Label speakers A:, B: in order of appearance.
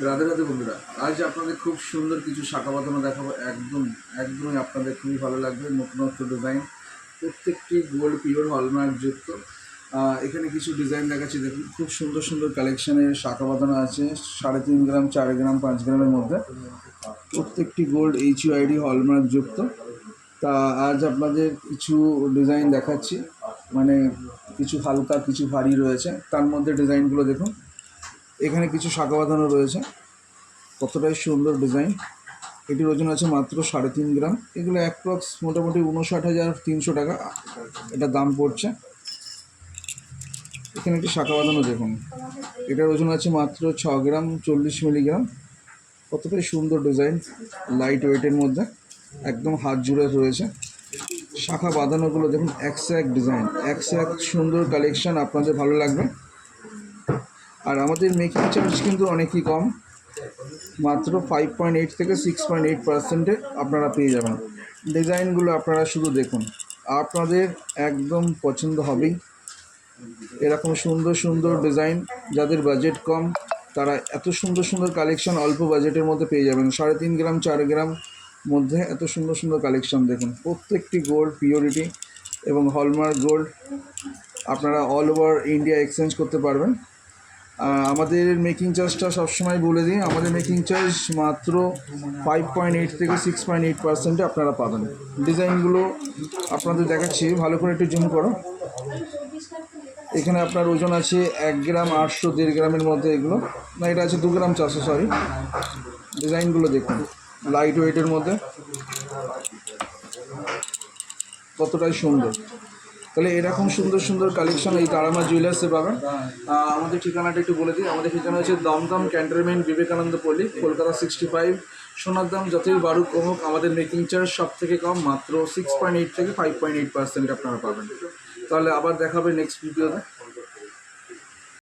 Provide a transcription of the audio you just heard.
A: রাধে রাধে বন্ধুরা, আজ আপনাদের খুব সুন্দর কিছু শাখা বাঁধানো দেখাবো। একদমই আপনাদের খুবই ভালো লাগবে। নতুনত্ব ডিজাইন, প্রত্যেকটি গোল্ড পিওর হলমার্ক যুক্ত। এখানে কিছু ডিজাইন দেখাচ্ছি, দেখুন খুব সুন্দর সুন্দর কালেকশানের শাখা বাঁধানো আছে 3.5 গ্রাম, 4 গ্রাম, 5 গ্রামের মধ্যে। প্রত্যেকটি গোল্ড HUID হলমার্ক যুক্ত। তা আজ আপনাদের কিছু ডিজাইন দেখাচ্ছি, মানে কিছু হালকা কিছু ভারী রয়েছে। তার মধ্যে ডিজাইনগুলো দেখুন। এখানে কিছু শাখা বাঁধানো রয়েছে, কতটাই সুন্দর ডিজাইন। এটির ওজন আছে মাত্র 3.5 গ্রাম। এগুলো অ্যাপ্রক্স মোটামুটি 59,300 টাকা এটা দাম পড়ছে। এখানে একটি শাখা বাঁধানো দেখুন, এটার ওজন আছে মাত্র 6 গ্রাম 40 মিলিগ্রাম। কতটাই সুন্দর ডিজাইন, লাইট ওয়েটের মধ্যে, একদম হাত জুড়ে রয়েছে। শাখা বাঁধানোগুলো দেখুন, একশো এক ডিজাইন, একশো এক সুন্দর কালেকশান, আপনাদের ভালো লাগবে। আর আমাদের মেকিং চার্জ কিন্তু অনেকই কম, মাত্র 5.8 থেকে 6.8% আপনারা পেয়ে যাবেন। ডিজাইনগুলো আপনারা শুধু দেখুন, আপনাদের একদম পছন্দ হবেই। এরকম সুন্দর সুন্দর ডিজাইন, যাদের বাজেট কম তারা এত সুন্দর সুন্দর কালেকশন অল্প বাজেটের মধ্যে পেয়ে যাবেন। 3.5 গ্রাম, 4 গ্রাম মধ্যে এত সুন্দর সুন্দর কালেকশন দেখুন। প্রত্যেকটি গোল্ড পিওরিটি এবং হলমার্ক গোল্ড, আপনারা অল ওভার ইন্ডিয়া এক্সচেঞ্জ করতে পারবেন। আমাদের মেকিং চার্জটা সবসময় বলে দিই, আমাদের মেকিং চার্জ মাত্র 5.8 থেকে 6.8% আপনারা পাবেন। ডিজাইনগুলো আপনাদের দেখাচ্ছি, ভালো করে একটু জুম করো। এখানে আপনার ওজন আছে 1 গ্রাম 800, 1.5 গ্রামের মধ্যে। এগুলো না, এটা আছে 2 গ্রাম 400, সরি। ডিজাইনগুলো দেখুন, লাইট ওয়েটের মধ্যে, কতটাই সুন্দর। তাহলে এরকম সুন্দর সুন্দর কালেকশন এই তারামা জুয়েলার্সে পাবেন। আমাদের ঠিকানাটা একটু বলে দিই। আমাদের ঠিকানা হচ্ছে দমদম ক্যান্টনমেন্ট, বিবেকানন্দ পল্লী, কলকাতা 65। সোনার দাম যতই বাড়ুক কমুক, আমাদের মেকিং চার্জ সব থেকে কম, মাত্র 6.8 থেকে 5.8% আপনারা পাবেন। তাহলে আবার দেখাবে নেক্সট ভিডিওতে।